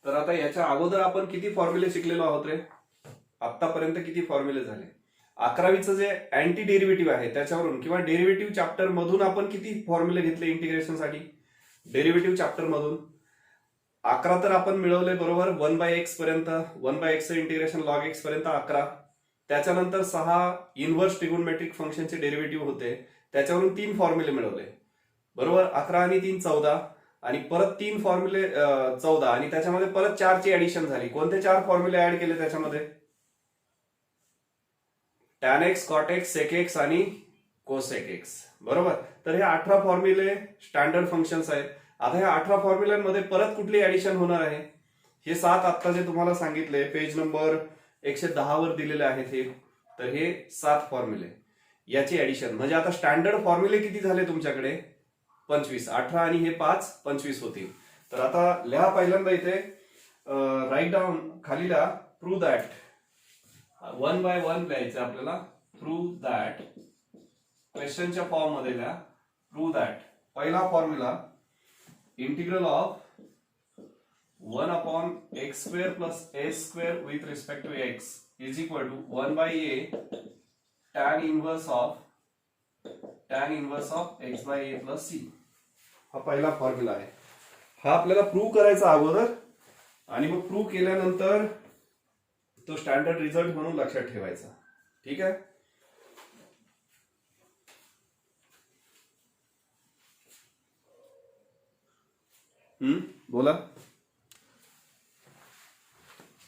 तर आता याच्या अगोदर आपण किती फॉर्म्युले शिकलेलो आहोत रे? आतापर्यंत किती फॉर्म्युले झाले? 11वीचं जे अँटी डेरिव्हेटिव्ह आहे त्याच्यावरून किंवा डेरिव्हेटिव्ह चॅप्टर मधून आपण किती फॉर्म्युले घेतले इंटिग्रेशनसाठी? डेरिव्हेटिव्ह चॅप्टर मधून 11 तर आपण मिळवले बरोबर. 1/x पर्यंत, 1/x इंटिग्रेशन लॉग x पर्यंत 11. त्याच्यानंतर 6 इनव्हर्स ट्रिगोनोमेट्रिक फंक्शनचे डेरिव्हेटिव्ह होते, त्याच्यावरून 3 फॉर्म्युले मिळवले बरोबर. 11 आणि 3 14 आणि परत 3 फॉर्म्युले 14 आणि त्याच्यामध्ये परत 4 ची ऍडिशन झाली. कोणते 4 फॉर्म्युले ऍड केले त्याच्यामध्ये? tan x, cot x, sec x आणि cosec x बरोबर. तर हे 18 फॉर्म्युले स्टँडर्ड फंक्शन्स आहेत. आता ह्या 18 फॉर्म्युल्यांमध्ये परत कुठली ऍडिशन होणार आहे? हे 7 आता जे तुम्हाला सांगितले पेज नंबर 110 वर दिलेले आहेत हे. तर हे 7 फॉर्म्युले याची ऍडिशन म्हणजे आता स्टँडर्ड फॉर्म्युले किती झाले तुमच्याकडे? 25. 18 आणि हे 5 25 होतील. तर आता लिहा पहिल्यांदा इथे राईट डाऊन खाली लिहा प्रूव्ह दॅट. 1 by 1 लिहायचं आपल्याला. प्रूव्ह दॅट क्वेश्चनच्या फॉर्म मध्ये लिहा. प्रूव्ह दॅट पहिला formula integral of 1/x² plus a² with respect to x is equal to 1/a tan inverse of x by a plus c. हा पहिला formula आहे. हा आपल्याला प्रूव्ह करायचा अगोदर आणि मग प्रूव्ह केल्यानंतर तो स्टँडर्ड रिझल्ट म्हणून लक्षात ठेवायचा. ठीक आहे. बोला.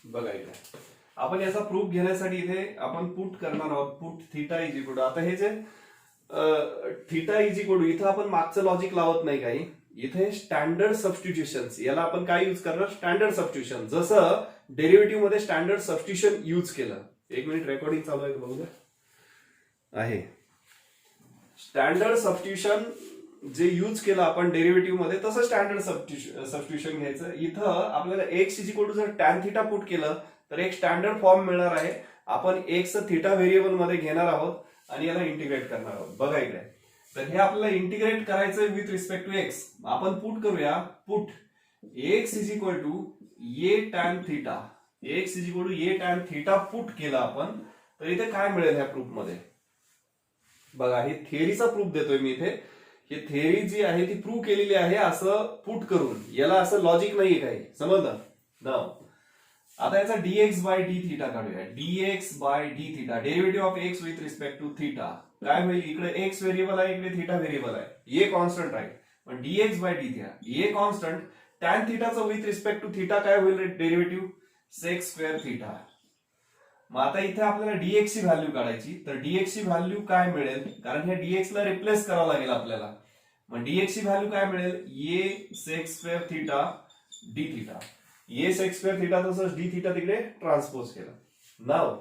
बघा इथे आपण याचा प्रूफ घेण्यासाठी इथे आपण पुट करणार आहोत. Put theta is equal to, आता हे जे थीटा इज इक्वल टू इथं आपण मागचं लॉजिक लावत नाही काही. इथे स्टँडर्ड सबस्टिट्यूशन, याला आपण काय यूज करणार? Standard substitution. जसं डेरिव्हेटिव्ह मध्ये स्टँडर्ड सबस्टिट्यूशन यूज केलं. एक मिनिट रेकॉर्डिंग चालू आहे बघू द्या. आहे स्टँडर्ड सबस्टिट्यूशन जे यूज केलं आपण डेरिव्हेटिव्ह मध्ये तसं स्टँडर्ड सबस्टिट्यूशन घ्यायचं. इथं आपल्याला एक्स इज इक्वल टू जर टॅन थिटा पुट केलं तर एक स्टँडर्ड फॉर्म मिळणार आहे. आपण एक्स थिटा व्हेरिएबल मध्ये घेणार आहोत आणि याला इंटिग्रेट करणार आहोत. बघा इकडे. तर हे आपल्याला इंटिग्रेट करायचंय विथ रिस्पेक्ट टू एक्स. आपण पुट करूया. Put X is equal to A tan theta. X is equal to A tan theta put केलं आपण तर इथे काय मिळेल ह्या प्रूफ मध्ये? बघा हे थिअरीचा प्रूफ देतोय मी इथे. ही थिअरी जी आहे ती प्रूव्ह केलेली आहे असं पुट करून. याला असं लॉजिक नाहीये काही. समजलं ना? आता याचा dx बाय डी थिटा काढूया. dx by D theta derivative of X with respect to theta काय होईल? इकडे एक्स व्हेरिएबल आहे, इकडे थिटा व्हेरिएबल आहे. ए कॉन्स्टंट आहे पण dx by D theta A constant. Tan थिटाचं विथ रिस्पेक्ट टू थिटा काय होईल डेरिव्हेटिव्ह? सेक स्क्वेअर थिटा. मग आता इथे आपल्याला dx ची व्हॅल्यू काढायची. तर dx ची व्हॅल्यू काय मिळेल? कारण हे dx ला रिप्लेस करावं लागेल आपल्याला. मग dx ची व्हॅल्यू काय मिळेल? A sec square theta D theta. A sec square theta तसंच डी थिटा तिकडे ट्रान्सपोज केलं. नाव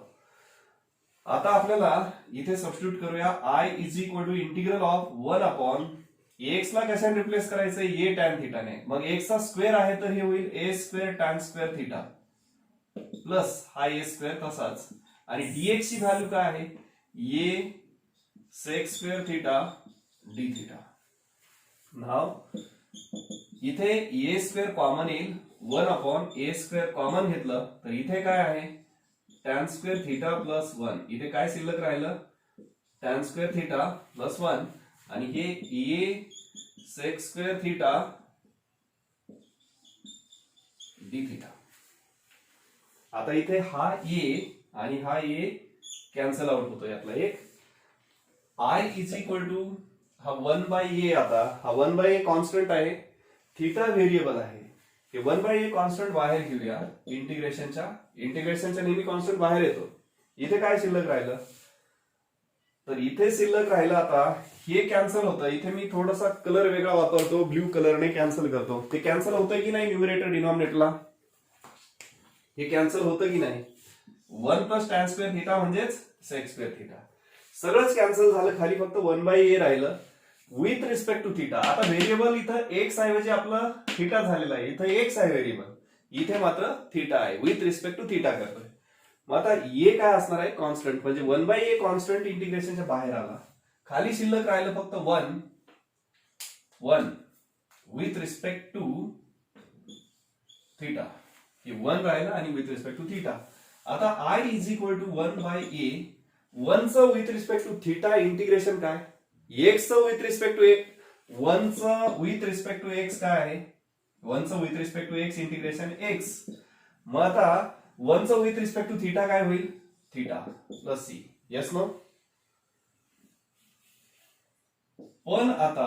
आता आपल्याला इथे सबस्टिट्यूट करूया. I is equal to integral of 1/x ला कशाने रिप्लेस करायचं? ए टॅन थिटाने. मग एक्स चा स्क्वेअर आहे तर हे होईल A square tan square theta plus हा ए स्क्वेअर तसाच. आणि dx ची व्हॅल्यू काय आहे? A sec square theta D theta. Now इथे ए स्क्वेअर कॉमन येईल. 1/a² कॉमन घेतलं तर इथे काय आहे? Tan square theta plus 1. इथे काय शिल्लक राहिलं? टॅन स्क्वेअर थिटा प्लस 1 आणि हे A sec square theta D theta. आता इथे हा ए आणि हा ए कॅन्सल आउट होतो यातला एक. आय इज इक्वल टू हा 1/a. आता हा 1/a कॉन्स्टंट आहे, थिटा व्हेरिएबल आहे. हे 1/a कॉन्स्टंट बाहेर घेऊया. इंटिग्रेशनच्या नेहमी कॉन्स्टंट बाहेर येतो. इथे काय शिल्लक राहिलं? तर इथे शिल्लक राहिलं. आता हे कॅन्सल होतं. इथे मी थोडासा कलर वेगळा वापरतो, ब्ल्यू कलरने कॅन्सल करतो. ते कॅन्सल होतंय की नाही न्यूमरेटर डिनॉमिनेटरला? हे कॅन्सल होतं की नाही? 1 प्लस टॅन स्क्वेअर थिटा म्हणजेच सेक स्क्वेअर थिटा. सगळंच कॅन्सल झालं. खाली फक्त 1/a राहिलं विथ रिस्पेक्ट टू थिटा. आता व्हेरिएबल इथं एक्स ऐवजी आपलं थिटा झालेला आहे. इथं एक्स आहे व्हेरिएबल, इथे मात्र थिटा आहे. विथ रिस्पेक्ट टू थिटा करतोय. मग आता ए काय असणार आहे? कॉन्स्टंट. म्हणजे 1/a कॉन्स्टंट इंटिग्रेशनच्या बाहेर आला. खाली शिल्लक राहिलं फक्त 1 विथ रिस्पेक्ट टू थिटा. हे 1 राहिलं आणि विथ रिस्पेक्ट टू थिटा. आता I is equal to 1 by A. 1 चं with respect to theta integration काय, एक्स चं विथ रिस्पेक्ट टू 1 चं विथ रिस्पेक्ट टू एक्स काय आहे, 1 चं with respect to X integration X. मग आता 1 चं विथ रिस्पेक्ट टू थिटा काय होईल, theta plus C. Yes no. पण आता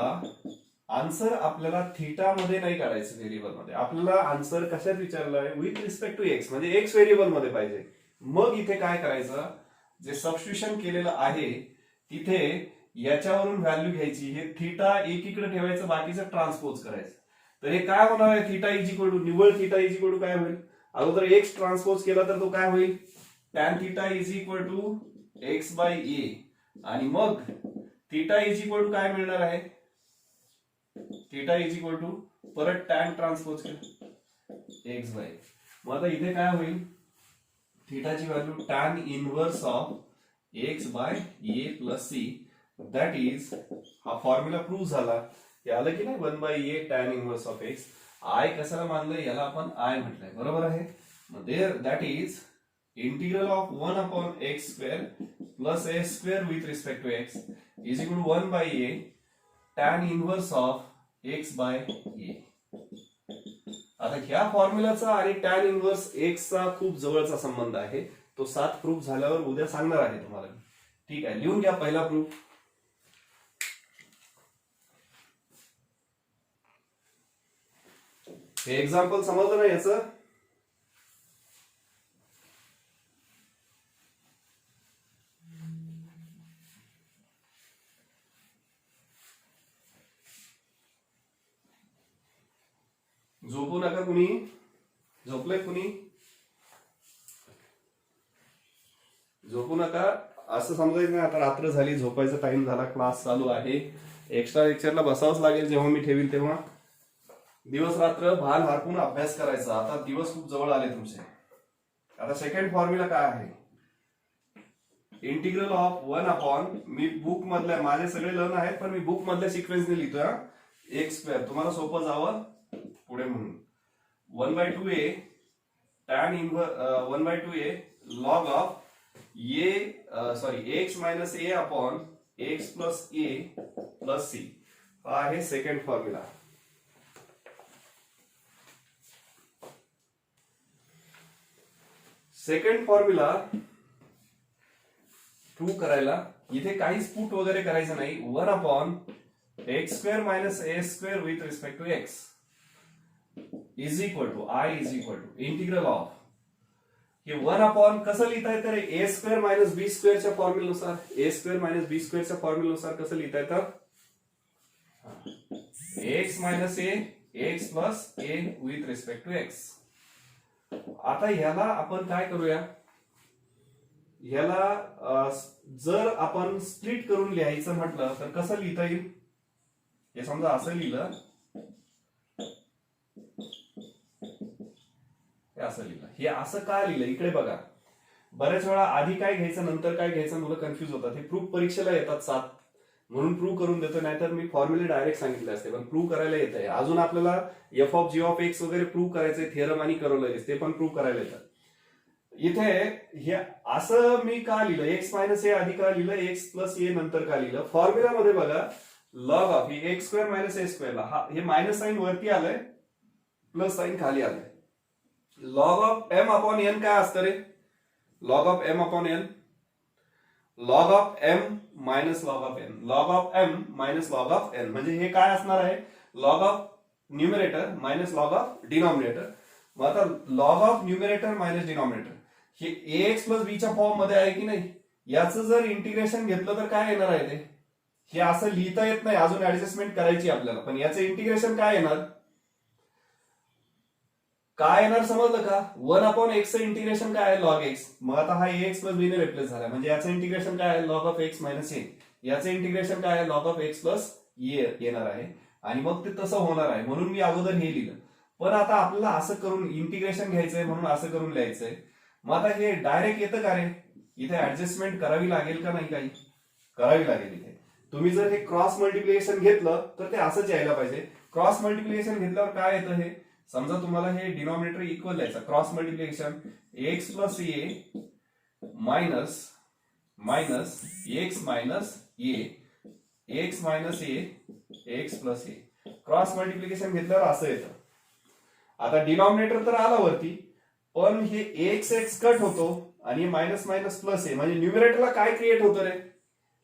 आन्सर आपल्याला थिटा मध्ये नाही काढायचं, व्हेरिएबल मध्ये. आपल्याला आन्सर कशात विचारलाय, विथ रिस्पेक्ट टू एक्स, म्हणजे एक्स व्हेरिएबल मध्ये पाहिजे. मग इथे काय करायचं, जे सबस्टिट्यूशन केलेलं आहे तिथे याच्यावरून व्हॅल्यू घ्यायची. हे थिटा एकीकडे ठेवायचं, बाकीचं ट्रान्सपोज करायचं. तर हे काय होणार आहे, थिटा इज इक्वल टू, निव्वळ थिटा इज इक्वल टू काय होईल, अगोदर एक्स ट्रान्सपोज केला तर तो काय होईल, tan theta is equal to X by A. आणि मग थिटा इज इक्वल टू काय मिळणार आहे, थिटा इज इक्वल टू परत टॅन ट्रान्सपोज केला एक्स बाय. मग आता इथे काय होईल, थिटाची value tan inverse of x by A plus C. That is, हा फॉर्म्युला प्रूव्ह झाला. हे आलं की नाही, 1 by A tan inverse of X. I कशाला मानलंय, याला आपण आय म्हटलंय, बरोबर आहे. मग there that is integral of 1 upon X square plus A square with respect to X is equal to 1 by A tan inverse of x by A. आता ह्या फॉर्म्युलाचा आणि टॅन इनवर्स एक्सचा खूप जवळचा संबंध आहे. तो 7 प्रूफ झाल्यावर उद्या सांगणार आहे तुम्हाला. ठीक आहे, लिहून घ्या पहिला प्रूफ. हे एक्झाम्पल समजलं ना याचं, झोपू नका कुणी, झोपले कुणी, झोपू नका. असं समजायचं नाही आता रात्र झाली, झोपायचा टाइम झाला, क्लास चालू आहे, एक्स्ट्रा लेक्चरला बसावंच लागेल जेव्हा मी ठेवील तेव्हा. दिवस रात्र भान हरपून अभ्यास करायचा. आता दिवस खूप जवळ आले तुमचे. आता सेकंड फॉर्म्युला काय आहे, integral of 1 upon, me book मधल्या, माझे सगळे लर्न आहेत पण मी बुक मधल्या सिक्वेन्सने लिहितोय, एक्स स्क्वेअर, तुम्हाला सोपं जावं पुढे म्हणून. 1 by 2 A tan inverse 1 by 2 A log of X minus A upon X plus A plus C. हा आहे second formula. Second formula prove करायला इथे काहीच पुट वगैरे करायचं नाही. 1 upon X square minus A square with respect to X is equal to, I is equal to integral of, हे 1 upon कसं लिहिता येतं रे, ए स्क्वेअर मायनस बी स्क्वेअरच्या फॉर्म्युलानुसार. ए स्क्वेअर मायनस बी स्क्वेअरच्या फॉर्म्युलानुसार कसं लिहिता येतं, x minus a x plus a with respect to x. आता ह्याला आपण काय करूया, ह्याला जर आपण स्प्लिट करून लिहायचं म्हटलं तर कसं लिहिता येईल, हे समजा असं लिहिलं, हे असं लिहिलं. हे असं का लिहिलं इकडे बघा. बऱ्याच वेळा आधी काय घ्यायचं नंतर काय घ्यायचं मुलं कन्फ्युज होतात. हे प्रूफ परीक्षेला येतात 7 म्हणून प्रूव्ह करून देतो, नाहीतर मी फॉर्म्युले डायरेक्ट सांगितले असते. पण प्रूव्ह करायला येत आहे. अजून आपल्याला f of g of x वगैरे प्रूव्ह करायचंय, थिअरम आणि करोलरीज ते पण प्रूव्ह करायला येतात. इथे हे असं मी का लिहिलं, एक्स मायनस ए आधी का लिहिलं, एक्स प्लस ए नंतर का लिहिलं. फॉर्म्युलामध्ये बघा, लॉग ऑफ ही एक्स स्क्वेअर मायनस ए स्क्वेअरला हा हे मायनस साईन वरती आलंय, प्लस साईन खाली आलंय. Log of M upon N काय असतं रे, log of M upon N, log of M minus log of N, log of M minus log of N. म्हणजे हे काय असणार आहे, log of numerator minus log of denominator. मग आता log of numerator minus denominator हे A x plus बी च्या form मध्ये आहे की नाही. याचं जर इंटिग्रेशन घेतलं तर काय येणार आहे ते, हे असं लिहिता येत नाही, अजून ऍडजस्टमेंट करायची आपल्याला. पण याचं इंटिग्रेशन काय येणार, काय येणार समजलं का, 1 अपॉन एक्सचं इंटिग्रेशन काय आहे, लॉग एक्स. मग आता हा एक्स प्लस बी ने रिप्लेस झाला, म्हणजे याचं इंटिग्रेशन काय आहे, लॉग ऑफ एक्स मायनस ए. याचं इंटिग्रेशन काय आहे, लॉग ऑफ एक्स प्लस ए येणार आहे. आणि मग ते तसं होणार आहे, म्हणून मी अगोदर हे लिहिलं. पण आता आपल्याला असं करून इंटिग्रेशन घ्यायचंय म्हणून असं करून लिहायचंय. मग आता हे डायरेक्ट येतं का रे, इथे ऍडजस्टमेंट करावी लागेल का नाही, काही करावी लागेल. इथे तुम्ही जर हे क्रॉस मल्टिप्लिकेशन घेतलं तर ते असंच यायला पाहिजे. क्रॉस मल्टिप्लिकेशन घेतल्यावर काय येतं, हे समजा तुम्हाला हे डिनॉमिनेटर इक्वल द्यायचं, cross multiplication x plus A minus minus x minus a, x minus a, x plus A, cross multiplication घेतल्यावर असं येतं. आता डिनॉमिनेटर तर आला वरती, पण हे एक्स एक्स कट होतो आणि मायनस मायनस प्लस ए, म्हणजे न्यूमरेटरला काय क्रिएट होतं रे?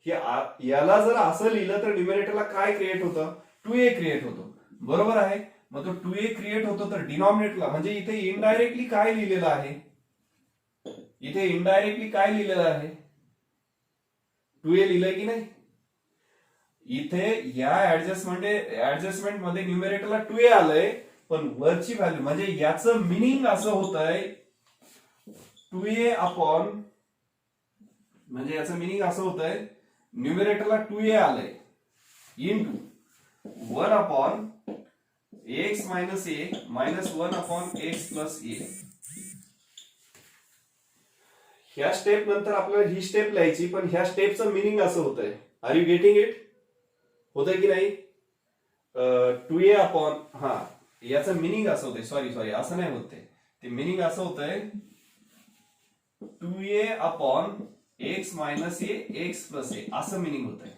याला जर असं लिहिलं तर न्यूमरेटरला काय क्रिएट होतं? 2a क्रिएट होतो, बरोबर आहे. मग तो 2a क्रिएट होतो तर डिनॉमिनेटरला, म्हणजे इथे इनडायरेक्टली काय लिहिलेलं आहे? इथे इनडायरेक्टली काय लिहिलेलं आहे? 2a लिहिलंय की नाही? इथे या ऍडजस्टमेंट मध्ये न्यूमरेटरला 2a आलंय, पण वरची व्हॅल्यू म्हणजे याचं मिनिंग असं होत आहे 2a अपॉन, म्हणजे याचं मिनिंग असं होत आहे न्यूमरेटरला 2a आलंय इंटू 1 अपॉन एक्स मायनस ए मायनस 1 अपॉन एक्स प्लस ए. ह्या स्टेप नंतर आपल्याला ही स्टेप लिहायची, पण ह्या स्टेपचं मिनिंग असं होत आहे. Are you getting it? होतंय की नाही? 2a अपॉन, हा याचं मिनिंग असं होतंय, सॉरी असं नाही होत, ते मिनिंग असं होतंय 2a upon x minus a x plus ए, असं मिनिंग होत आहे.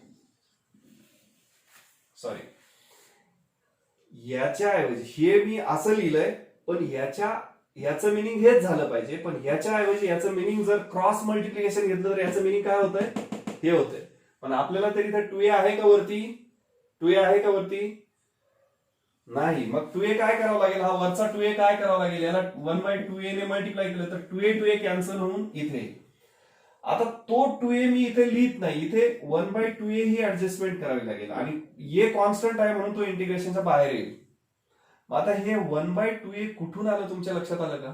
सॉरी, याच्या ऐवजी हे मी असं लिहिलंय, पण याचं मिनिंग हेच झालं पाहिजे, पण याच्या ऐवजी याचं मिनिंग जर क्रॉस मल्टिप्लिकेशन घेतलं तर याचं मिनिंग काय होतंय? हे होतंय. पण आपल्याला तरी इथे 2a आहे का वरती? 2a आहे का वरती? नाही. मग 2a काय करावं लागेल? हा वरचा 2a काय करावं लागेल? याला 1/2a ने मल्टिप्लाय केलं तर 2a कॅन्सल होऊन इथे. आता तो 2a मी इथे लिहित नाही, इथे 1/2a ही ऍडजस्टमेंट करावी लागेल, आणि ये कॉन्स्टंट आहे म्हणून तो इंटिग्रेशनच्या बाहेर येईल. मग आता हे 1/2a कुठून आलं? तुमच्या लक्षात आलं का?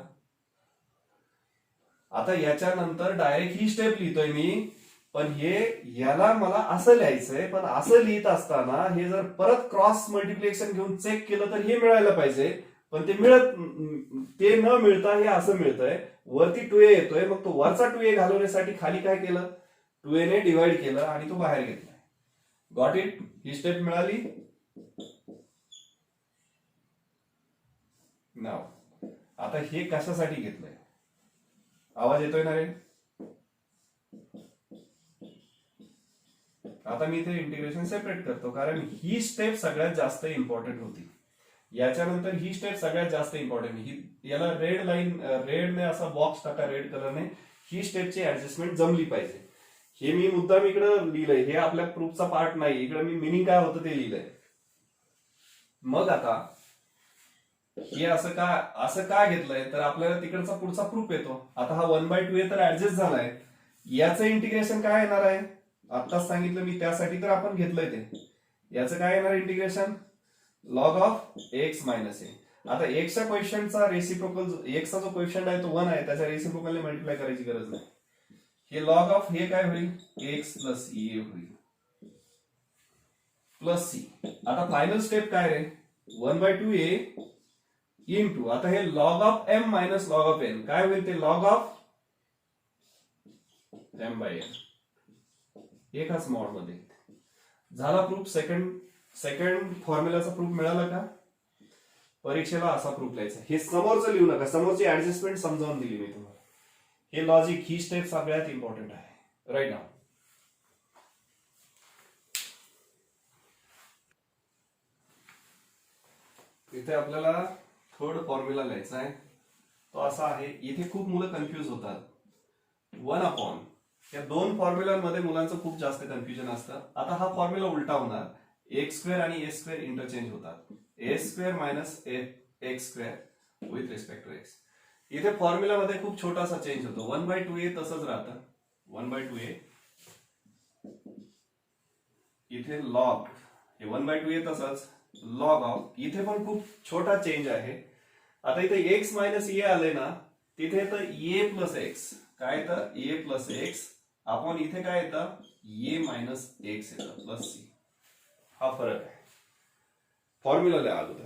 आता याच्यानंतर डायरेक्ट ही स्टेप लिहितोय मी, पण हे याला मला असं लिहायचंय, पण असं लिहित असताना हे जर परत क्रॉस मल्टिप्लिकेशन घेऊन चेक केलं तर हे मिळायला पाहिजे, पण ते न मिळता हे असं मिळतंय. वरती 2a येतोय, मग तो वरचा 2a घालवण्यासाठी खाली काय केलं? 2a ने डिवाइड केलं आणि तो बाहेर घेतलाय. Got it? ही स्टेप मिळाली. नाव आता हे कशासाठी घेतलंय? आवाज येतोय ना रे? आता मी इथे इंटिग्रेशन सेपरेट करतो, कारण ही स्टेप सगळ्यात जास्त इम्पॉर्टंट होती. याच्यानंतर ही स्टेप सगळ्यात जास्त इम्पॉर्टंट. याला रेडने असा बॉक्स टाका, रेड कलरने. ही स्टेपची ऍडजस्टमेंट जमली पाहिजे. हे मी मुद्दाम इकडं लिहिलंय, हे आपल्या प्रूफचा पार्ट नाही, इकडे मी मिनिंग काय होतं ते लिहिलंय. मग आता हे असं का घेतलंय तर आपल्याला तिकडचा पुढचा प्रूफ येतो. आता हा 1/2a तर ऍडजस्ट झालाय, याचं इंटिग्रेशन काय येणार आहे? आत्ताच सांगितलं मी, त्यासाठी तर आपण घेतलंय ते. याचं काय येणार integration? Log of X minus A. आता एक्सच्या क्वेश्चनचा रेसिप्रोकल, एक्सचा जो क्वेश्चन आहे तो 1 आहे, त्याच्या रेसिप्रोकलने मल्टिप्लाय करायची गरज नाही. हे लॉग ऑफ हे काय होईल? एक्स प्लस ए होईल प्लस सी. आता फायनल स्टेप काय रे? 1/2a इंटू, आता हे log of M minus log of n काय होईल? ते log of m by n. एकाच मॉड मध्ये झाला प्रूफ. सेकंड फॉर्म्युलाचा प्रूफ मिळाला का? परीक्षेला असा प्रूफ लिहायचा. हे समोरचं लिहू नका, समोरची ऍडजस्टमेंट समजावून दिली मी तुम्हाला. हे लॉजिक, ही स्टेप सगळ्यात इम्पॉर्टंट आहे राईट नाव. इथे आपल्याला थर्ड फॉर्म्युला लिहायचा आहे. तो असा आहे, इथे खूप मुलं कन्फ्युज होतात. 1 अपॉन, या दोन फॉर्म्युलांमध्ये मुलांचं खूप जास्त कन्फ्युजन असतं. आता हा फॉर्म्युला उलटा होणार, एक्स स्क्वेअर आणि ए स्क्वेअर इंटरचेंज होतात. A square minus X square with respect to X. इथे फॉर्म्युलामध्ये खूप छोटासा चेंज होतो. 1/2a तसंच राहतं, 1/2a. इथे लॉग, हे 1/2a तसंच, लॉग ऑफ, इथे पण खूप छोटा चेंज आहे. आता इथे एक्स मायनस ए आले ना, तिथे तर ए प्लस एक्स, काय येतं? ए प्लस एक्स आपण इथे काय येतं? ए मायनस एक्स येतं प्लस सी. हा फरक आहे. फॉर्म्युला लिहा अगोदर.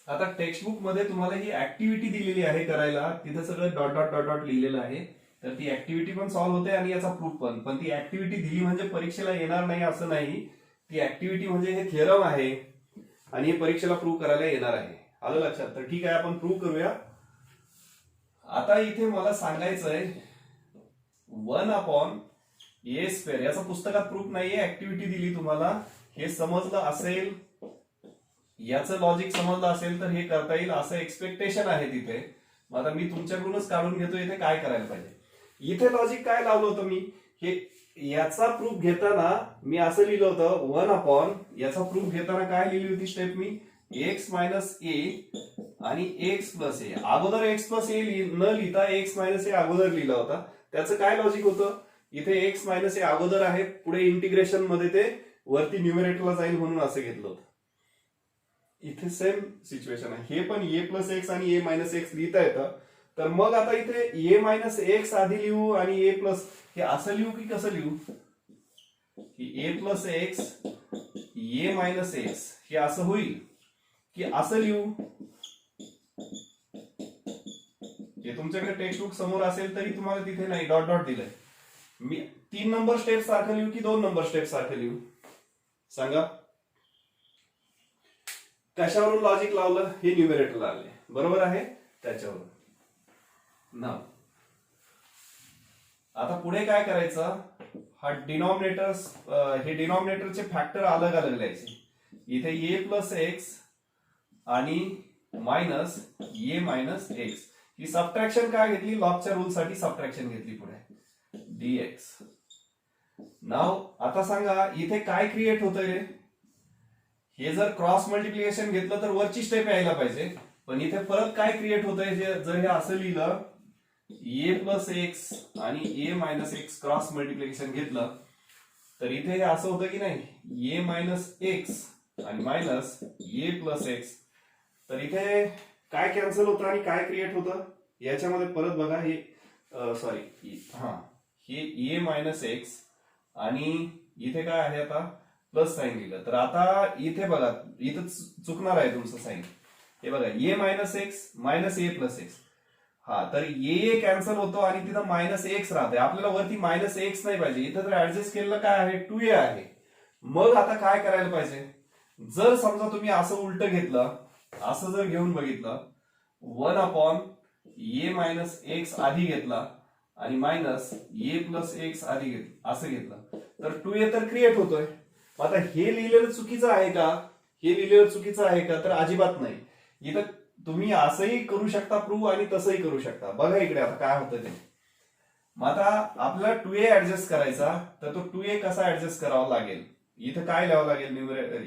आता टेक्स्टबुक मध्ये तुम्हाला ही ऍक्टिव्हिटी दिलेली आहे करायला, तिथे सगळं डॉट डॉट डॉट डॉट लिहिलेलं आहे. तर ती ऍक्टिव्हिटी पण सॉल्व्ह होते आणि याचा प्रूफ पण ती ऍक्टिव्हिटी दिली म्हणजे परीक्षेला येणार नाही असं नाही. ती ऍक्टिव्हिटी म्हणजे हे थिअरम आहे आणि हे परीक्षेला प्रूव्ह करायला येणार आहे. आलं लक्षात? तर ठीक आहे, आपण प्रूव्ह करूया. आता इथे मला सांगायचं आहे 1/a². याचा पुस्तकात प्रूफ नाहीये, ऍक्टिव्हिटी दिली तुम्हाला, हे समजलं असेल, याचं लॉजिक समजलं असेल तर हे करता येईल असं एक्सपेक्टेशन आहे तिथे. मग आता मी तुमच्याकडूनच काढून घेतो इथे काय करायला पाहिजे. इथे लॉजिक काय लावलं होतं मी, हे याचा प्रूफ घेताना मी असं लिहिलं होतं 1 याचा प्रूफ घेताना काय लिहिली होती स्टेप मी, x मायनस ए आणि x प्लस ए. अगोदर x प्लस ए न लिहिता x मायनस ए अगोदर लिहिला होता. त्याचं काय लॉजिक होतं, इथे x मायनस ए अगोदर आहे, पुढे इंटिग्रेशन मध्ये ते वरती न्यूमरेटरला जाईल म्हणून असं घेतलं होतं. इथे सेम सिच्युएशन आहे, हे पण a प्लस एक्स आणि a मायनस एक्स लिहिता येतं. तर मग आता इथे a मायनस एक्स आधी लिहू आणि a प्लस, हे असं लिहू की कसं लिहू, की a plus x a minus x हे असं होईल की असं लिहू. हे तुमच्याकडे टेक्स्टबुक समोर असेल तरी तुम्हाला तिथे नाही डॉट डॉट दिलंय. मी 3 नंबर स्टेप सारखं लिहू की 2 नंबर स्टेप सारखं लिहू, सांगा. कशावरून लॉजिक लावलं, हे न्यूमरेटरला आले, बरोबर आहे, त्याच्यावरून. नाव आता पुढे काय करायचं, हा डिनॉमिनेटर्स, हे डिनॉमिनेटरचे फॅक्टर अलग अलग लिहायचे. इथे a प्लस एक्स आणि minus a minus x, he subtraction काय घेतली, लॉगच्या रूल साठी सबट्रॅक्शन घेतली पुढे dx. नाव आता सांगा इथे काय क्रिएट होतंय रे, हे जर क्रॉस मल्टिप्लिकेशन घेतलं तर वरची स्टेप यायला पाहिजे, पण इथे परत काय क्रिएट होतंय, जर हे असं लिहिलं a प्लस एक्स आणि a minus x cross multiplication घेतलं तर इथे हे असं होतं की नाही, a मायनस एक्स आणि मायनस a प्लस एक्स. तर इथे काय कॅन्सल होतं आणि काय क्रिएट होतं याच्यामध्ये परत बघा, हे सॉरी हे a मायनस एक्स आणि इथे काय आहे आता प्लस साईन लिहिलं. तर आता इथे बघा, इथं चुकणार आहे तुमचं साईन. हे बघा a minus x minus a plus x, हा तर a कॅन्सल होतो आणि तिथं मायनस एक्स राहते. आपल्याला वरती मायनस एक्स नाही पाहिजे, इथं जर ऍडजस्ट केलेलं काय आहे 2a आहे. मग आता काय करायला पाहिजे, जर समजा तुम्ही असं उलट घेतलं, असं जर घेऊन बघितलं 1/a मायनस एक्स आधी घेतला आणि मायनस a प्लस एक्स आधी घेतलं, असं घेतलं तर 2a तर क्रिएट होतोय. आता हे लिहिलेलं चुकीचं आहे का, हे लिहिलेलं चुकीचं आहे का, तर अजिबात नाही. इथं तुम्ही असंही करू शकता प्रूव्ह आणि तसंही करू शकता. बघा इकडे आता काय होतं ते. मग आता आपल्याला 2a ऍडजस्ट करायचा, तर तो 2a कसा ऍडजस्ट करावा लागेल, इथं काय लिहावं लागेल,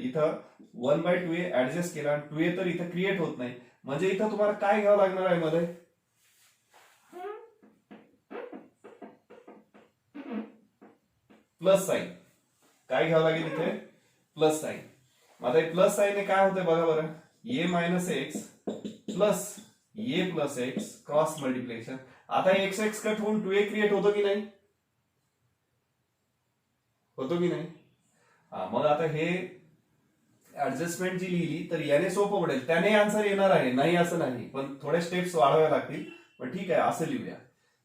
इथं 1/2a ऍडजस्ट केला आणि 2a तर इथं क्रिएट होत नाही, म्हणजे इथं तुम्हाला काय घ्यावं लागणार आहे मध्ये, प्लस साईन. काय घ्यावं लागेल इथे, प्लस साईन. आता प्लस साईन काय होतंय बघा बरं, a minus x plus a plus x cross multiplication. आता एक्स एक्स कट होऊन 2a क्रिएट होतो की नाही, होतो की नाही. हा मग आता हे ऍडजस्टमेंट जी लिहिली तर याने सोपं पडेल, त्याने आन्सर येणार आहे, नाही असं नाही, पण थोड्या स्टेप्स वाढवाव्या लागतील, पण ठीक आहे असं लिहूया.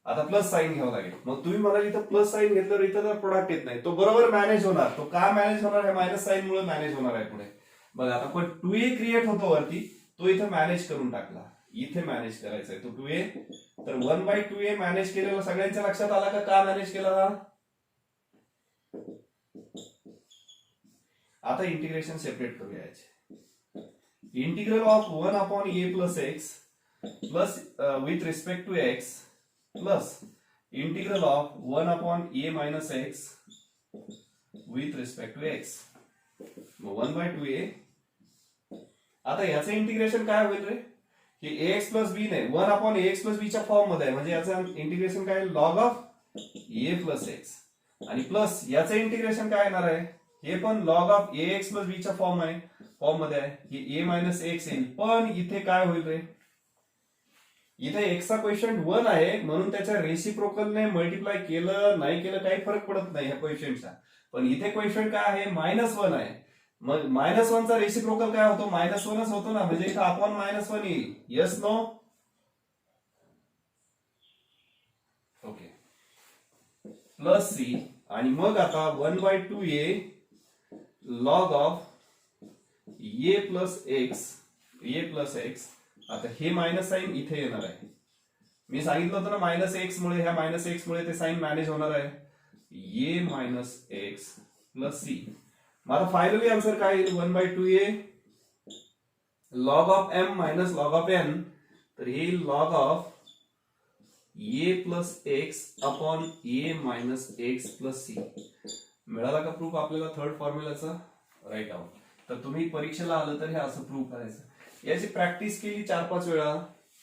आता प्लस साईन घ्यावं लागेल. मग तुम्ही म्हणाल इथं प्लस साईन घेतल्यावर इथं तर प्रोडक्ट येत नाही, तो बरोबर मॅनेज होणार. तो का मॅनेज होणार आहे, मायनस साईन मुळे मॅनेज होणार आहे पुढे. बघा आता पण 2a क्रिएट होतो वरती, तो इथं मॅनेज करून टाकला, इथे मॅनेज करायचा आहे तो 2a. तर 1/2a मॅनेज केलेला सगळ्यांच्या लक्षात आला का मॅनेज केला हा. आता इंटिग्रेशन सेपरेट करूया याचे. Integral of 1/a plus x plus with respect to x plus integral of 1/a minus x with respect to x, 1/2a. आता याचं इंटिग्रेशन काय होईल रे, हे ax प्लस बी नाही, 1/ax प्लस बी च्या फॉर्म मध्ये आहे, म्हणजे याचं इंटिग्रेशन काय, log of a plus x. आणि प्लस याचं इंटिग्रेशन काय येणार आहे, हे पण लॉग ऑफ ax प्लस बी च्या फॉर्म मध्ये आहे, हे a मायनस एक्स येईल. पण इथे काय होईल रे, इथे एक्सचा क्वेश्चन 1 आहे म्हणून त्याच्या रेसिप्रोकलने मल्टिप्लाय केलं नाही केलं काही फरक पडत नाही ह्या क्वेश्चनचा. पण इथे क्वेश्चन काय आहे, -1 आहे, मग -1चा रेसिप्रोकल काय होतो? -1च होतो ना, म्हणजे इथं अपॉन -1 येईल. Yes no? Okay. Plus c आणि मग आता 1/2a log of a plus x. आता हे मायनस साईन इथे येणार आहे. मी सांगितलं होतं ना -x मुळे, ह्या -x मुळे ते साईन मॅनेज होणार आहे. A minus x plus c. माझा फायनली आन्सर काय येईल? 1/2a log of m minus log of n. तर हे log of a plus x upon a minus x plus c. मिळाला का प्रूफ आपल्याला थर्ड फॉर्म्युलाचा? Right out. तर तुम्ही परीक्षेला आलं तर हे असं प्रूफ करायचं. याची प्रॅक्टिस केली 4-5 वेळा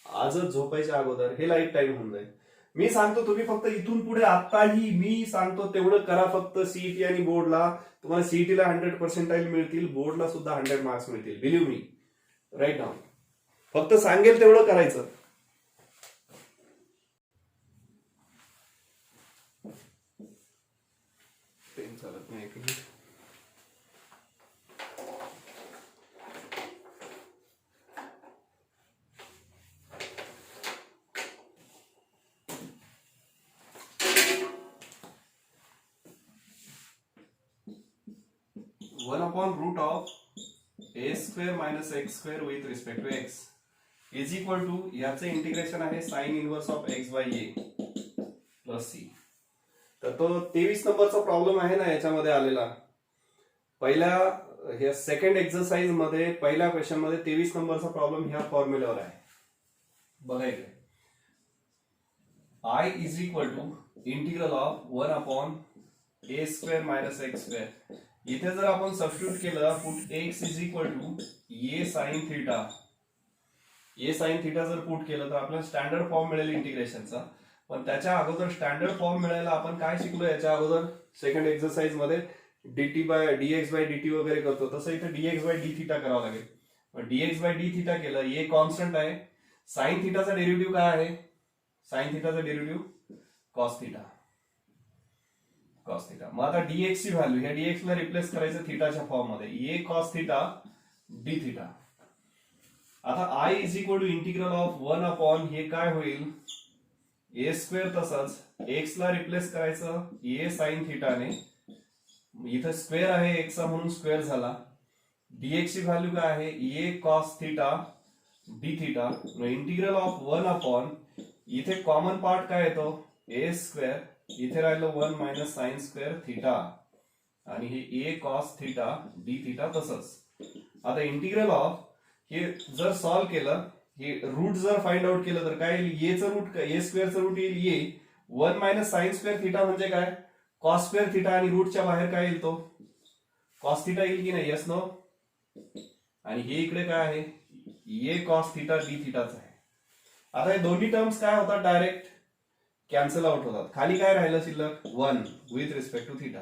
आजच झोपायच्या अगोदर, हे लाईफ टाईम होऊन जाईल. मी सांगतो तुम्ही फक्त इथून पुढे आताही मी सांगतो तेवढं करा. फक्त सीईटी आणि बोर्डला तुम्हाला सीईटीला 100% मिळतील, बोर्डला सुद्धा 100 मार्क्स मिळतील. बिलीव्ह मी. राईट नाव फक्त सांगेल तेवढं करायचं. पेन चालत नाही. 1/root of a square minus x square with respect to x is equal to, याचं इंटिग्रेशन आहे sine inverse of x by a plus c. तर तो 23 नंबरचा प्रॉब्लेम आहे ना याच्यामध्ये आलेला. पहिल्या ह्या सेकंड एक्सरसाइज मध्ये पहिल्या क्वेश्चन मध्ये 23 नंबरचा प्रॉब्लेम ह्या फॉर्म्युल्यावर आहे. बघायचं I is equal to integral of 1/a square minus x square. इथे जर आपण सबस्टिट्यूट केलं, put x is equal to a sin theta. a sin theta जर पुट केलं तर आपल्याला स्टँडर्ड फॉर्म मिळेल इंटिग्रेशनचा. पण त्याच्या अगोदर स्टँडर्ड फॉर्म मिळायला आपण काय शिकलो याच्या अगोदर सेकंड एक्सरसाइज मध्ये? dx by dt वगैरे करतो तसं इथे dx by d थिटा करावं लागेल. dx by d थिटा केलं, a कॉन्स्टंट आहे. साइन थिटाचा डेरिव्हेटिव्ह काय आहे? साइन थिटाचा डेरिव्हेटिव्ह कॉस थिटा. मग आता dx ची व्हॅल्यू, ह्या dx ला रिप्लेस करायचं थिटाच्या फॉर्म मध्ये, a cos theta d theta. आता I is equal to integral of 1 upon हे काय होईल? a square. तसंच x ला रिप्लेस करायचं a sin थिटाने. इथं स्क्वेअर आहे x चा म्हणून स्क्वेअर झाला. dx ची व्हॅल्यू काय आहे? a cos theta d theta. Integral of 1 upon इथे कॉमन पार्ट काय येतो? a square. इथे राहिलं 1 मायनस साइन स्क्वेअर थिटा आणि हे a cos theta d theta तसंच. आता इंटिग्रल ऑफ हे जर सॉल्व्ह केलं, हे रूट जर फाइंड आउट केलं तर काय येईल? a चं रूट, a स्क्वेअरचं रूट येईल a. 1 minus sine square theta म्हणजे काय? कॉस स्क्वेअर थिटा आणि रूटच्या बाहेर काय येईल? तो कॉस थिटा येईल की नाही? Yes no? आणि हे इकडे काय आहे? a cos थिटा d थिटाच आहे. आता हे दोन्ही टर्म्स काय होतात? डायरेक्ट कॅन्सल आउट होतात. खाली काय राहिलं शिल्लक? 1 विथ रिस्पेक्ट टू थिटा.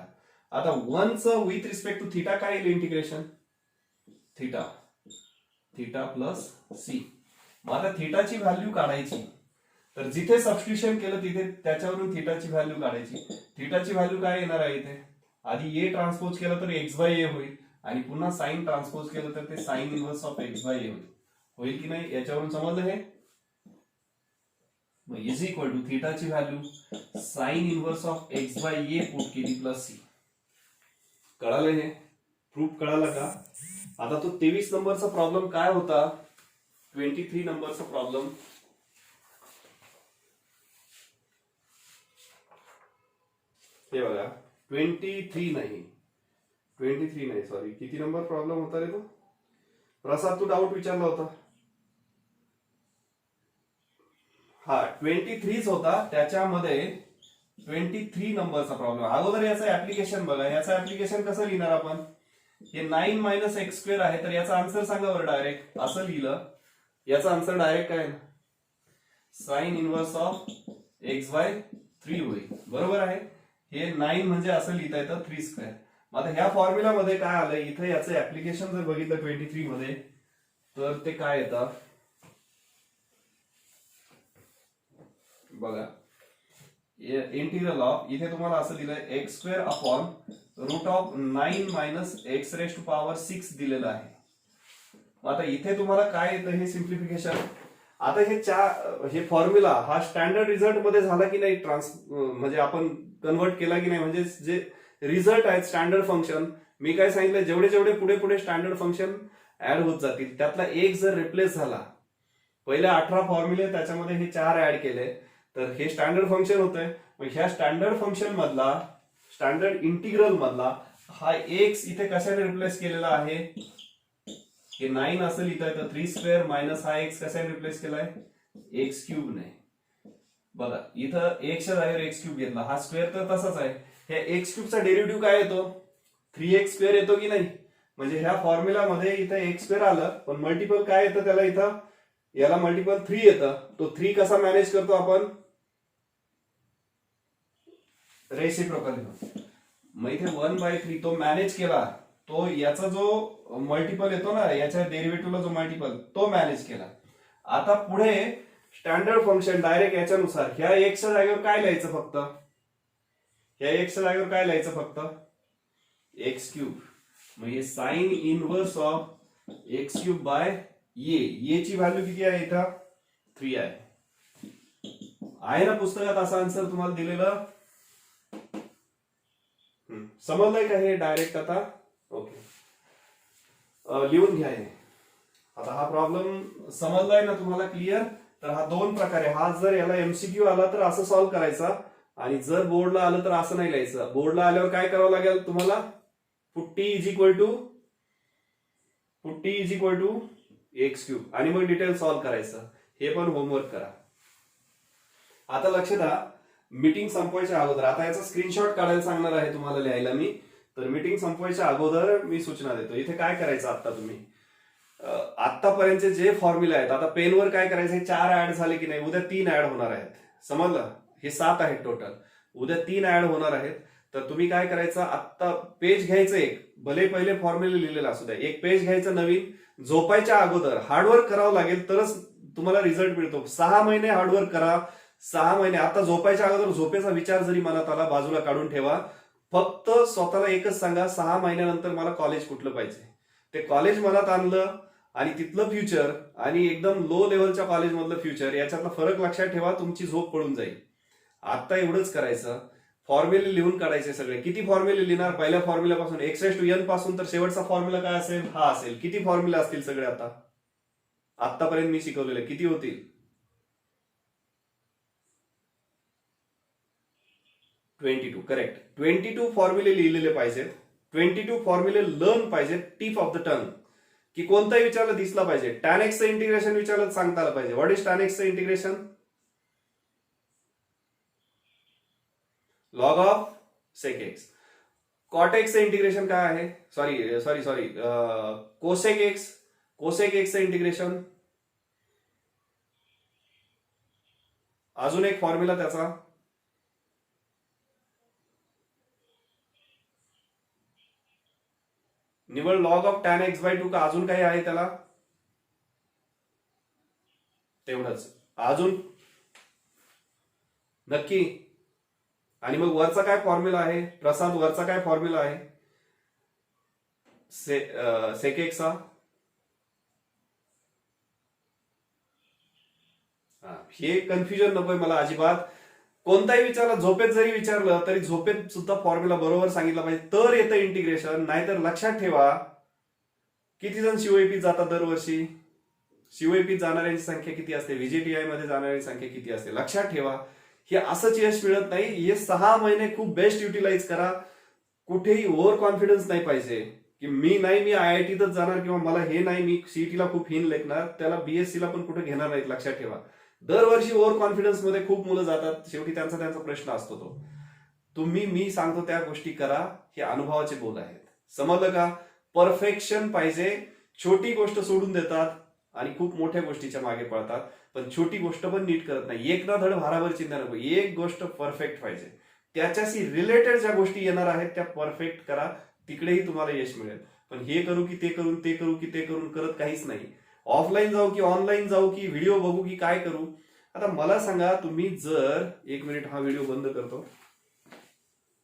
आता 1 चं विथ रिस्पेक्ट टू थिटा काय येईल? Integration theta plus c. मग आता थिटाची व्हॅल्यू काढायची, तर जिथे सबस्टिट्यूशन केलं तिथे त्याच्यावरून थिटाची व्हॅल्यू काढायची. थिटाची व्हॅल्यू काय येणार आहे? इथे आधी a ट्रान्सपोज केलं तर x बाय a होईल आणि पुन्हा साइन ट्रान्सपोज केलं तर ते sine inverse of x by a होईल की नाही? याच्यावरून समजलं हे? इज इक्वल टू थिटाची value sine inverse of x by a put केली प्लस सी. कळालं हे? प्रूफ कळालं का? आता तो 23 नंबरचा प्रॉब्लेम काय होता? 23 नंबरचा प्रॉब्लेम हे बघा. 23 नाही सॉरी, किती नंबर प्रॉब्लेम होता रे तो? प्रसाद, तू डाऊट विचारला होता. हा 23 होता. त्याच्यामध्ये 23 नंबरचा प्रॉब्लेम. अगोदर याचं ऍप्लिकेशन बघा. याचं ऍप्लिकेशन कसं लिहिणार आपण? हे 9 मायनस एक्स स्क्वेअर आहे, तर याचा आन्सर सांगा बरं. डायरेक्ट असं लिहिलं, याचा आन्सर डायरेक्ट काय? Sine inverse of x by 3 होईल. बरोबर आहे? हे 9 म्हणजे असं लिहिता येतं 3 स्क्वेअर. आता ह्या फॉर्म्युलामध्ये काय आलंय? इथं याचं ऍप्लिकेशन जर बघितलं 23 मध्ये तर ते काय येतं बघा. इंटिग्रल ऑफ, इथे तुम्हाला असं दिलंय x square upon root of 9 minus x raise to power 6 दिलेलं आहे. आता इथे तुम्हाला काय येतं हे सिम्प्लिफिकेशन. आता हे फॉर्म्युला हा स्टँडर्ड रिझल्ट मध्ये झाला की नाही म्हणजे आपण कन्वर्ट केला की नाही, म्हणजे जे रिझल्ट आहेत स्टँडर्ड फंक्शन, मी काय सांगितलं जेवढे जेवढे पुढे पुढे स्टँडर्ड फंक्शन ऍड होत जातील त्यातला एक जर रिप्लेस झाला, पहिले 18 फॉर्म्युले त्याच्यामध्ये हे 4 ऍड केले तर हे स्टँडर्ड फंक्शन होतंय. मग ह्या स्टँडर्ड फंक्शन मधला स्टँडर्ड इंटिग्रल मधला हा एक्स इथे कशाने रिप्लेस केलेला आहे, हे 9 असेल इथं तर 3 स्क्वेअर मायनस हा एक्स कशाने रिप्लेस केलाय एक्स क्यूब ने. बघा इथं एक्सच्या जागेवर एक्स क्यूब घेतला, हा स्क्वेअर तर तसाच आहे. ह्या एक्स क्यूबचा डेरिव्हेटिव्ह काय येतो 3x स्क्वेअर येतो की नाही, म्हणजे ह्या फॉर्म्युलामध्ये इथं एक्स स्क्वेअर आलं पण मल्टिपल काय येतं त्याला, इथं याला मल्टिपल 3 येतं. तो 3 कसा मॅनेज करतो आपण रेसिप्रोकल. मग इथे 1/3 तो मॅनेज केला, तो याचा जो मल्टिपल येतो ना याच्या डेरिव्हेटिव्हला जो मल्टिपल तो मॅनेज केला. आता पुढे स्टँडर्ड फंक्शन डायरेक्ट याच्यानुसार ह्या एक्सच्या जागेवर काय लिहायचं फक्त, ह्या एक्सच्या जागेवर काय लिहायचं फक्त एक्स क्यूब. मग हे sign inverse of x cube by ये ची व्हॅल्यू किती आहे इथं 3 आहे ना पुस्तकात असा आन्सर तुम्हाला दिलेलं. समजलंय का हे डायरेक्ट आता ओके लिहून घ्या. आता हा प्रॉब्लेम समजलाय ना तुम्हाला क्लिअर. तर हा 2 प्रकारे, हा जर याला एमसीक्यू आला तर असं सॉल्व्ह करायचा आणि जर बोर्डला आलं तर असं नाही लिहायचं. बोर्डला आल्यावर काय करावं लागेल तुम्हाला, put t is equal to x cube आणि मग डिटेल सॉल्व्ह करायचं. हे पण होमवर्क करा. आता लक्ष द्या, मीटिंग संपवायच्या अगोदर आता याचा स्क्रीनशॉट काढायला सांगणार आहे तुम्हाला लिहायला मी. तर मीटिंग संपवायच्या अगोदर मी सूचना देतो. इथे काय करायचं आता तुम्ही आतापर्यंतचे जे फॉर्म्युला आहेत, आता पेनवर काय करायचं, 4 ऍड झाले की नाही, उद्या 3 ऍड होणार आहेत. समजलं, हे 7 आहेत टोटल, उद्या 3 ऍड होणार आहेत. तर तुम्ही काय करायचं, आता पेज घ्यायचं एक, भले पहिले फॉर्म्युला लिहिलेला असू द्या, एक पेज घ्यायचं नवीन, झोपायच्या अगोदर हार्डवर्क करावं लागेल तरच तुम्हाला रिझल्ट मिळतो. 6 महिने हार्डवर्क करा, 6 महिने. आता झोपायच्या अगोदर झोपेचा विचार जरी मनात आला बाजूला काढून ठेवा. फक्त स्वतःला एकच सांगा, 6 महिन्यानंतर मला कॉलेज कुठलं पाहिजे. ते कॉलेज मनात आणलं आणि तिथलं फ्युचर आणि एकदम लो लेवलच्या कॉलेजमधलं फ्युचर याच्यातला फरक लक्षात ठेवा, तुमची झोप पडून जाईल. आता एवढंच करायचं. फॉर्म्युले लिहून काढायचे सगळे. किती फॉर्म्युले लिहिणार, पहिल्या फॉर्म्युल्यापासून x⁻n पासून तर शेवटचा फॉर्म्युला काय असेल, हा असेल. किती फॉर्म्युले असतील सगळे आता आतापर्यंत मी शिकवलेले किती होतील 22. करेक्ट, 22 फॉर्म्युले लिहिलेले पाहिजेत. 22 फॉर्म्युले लर्न पाहिजेत टिप ऑफ द टंग, की कोणताही विचारलं दिसला पाहिजे. tan x चं इंटिग्रेशन विचारलं सांगता आलं पाहिजे. व्हॉट इज tan x चं integration, log of sec X. Cot एक्सचं इंटिग्रेशन काय आहे, सॉरी कोसेक एक्सचं इंटिग्रेशन. अजून एक फॉर्म्युला त्याचा निवड, लॉग ऑफ tan x/2 का अजून काही आहे त्याला, तेवढंच अजून नक्की. आणि मग वरचा काय फॉर्म्युला आहे प्रसाद, वरचा काय फॉर्म्युला आहे सेक एक्सचा. हे कन्फ्युजन नकोय मला अजिबात. कोणताही विचारला, झोपेत जरी विचारलं तरी झोपेत सुद्धा फॉर्म्युला बरोबर सांगितला पाहिजे तर येतं इंटिग्रेशन. नाहीतर लक्षात ठेवा, किती जण सीओईपी जातात दरवर्षी, सीओईपी जाणाऱ्यांची संख्या किती असते, व्हीजीटीआय मध्ये जाणाऱ्यांची संख्या किती असते. लक्षात ठेवा, हे असंच यश मिळत नाही. हे 6 महिने खूप बेस्ट युटिलाइज करा. कुठेही ओव्हर कॉन्फिडन्स नाही पाहिजे की मी आयआयटीतच जाणार किंवा मला हे नाही, मी सीईटीला खूप हिन लेखणार, त्याला बीएससी ला पण कुठे घेणार नाहीत. लक्षात ठेवा, दरवर्षी ओव्हर कॉन्फिडन्स मध्ये खूप मुलं जातात. शेवटी त्यांचा प्रश्न असतो तो. तुम्ही मी सांगतो त्या गोष्टी करा. हे अनुभवाचे बोल आहेत. समजलं का, परफेक्शन पाहिजे. छोटी गोष्ट सोडून देतात आणि खूप मोठ्या गोष्टीच्या मागे पळतात, पण छोटी गोष्ट पण नीट करत नाही. एक ना धड भाराभर चिंता नको, एक गोष्ट परफेक्ट पाहिजे. त्याच्याशी रिलेटेड ज्या गोष्टी येणार आहेत त्या परफेक्ट करा, तिकडेही तुम्हाला यश मिळेल. पण हे करू की ते करून, ते करू की ते करून करत काहीच नाही. ऑफलाईन जाऊ की ऑनलाईन जाऊ की व्हिडिओ बघू की काय करू. आता मला सांगा, तुम्ही जर 1 मिनिट हा व्हिडिओ बंद करतो.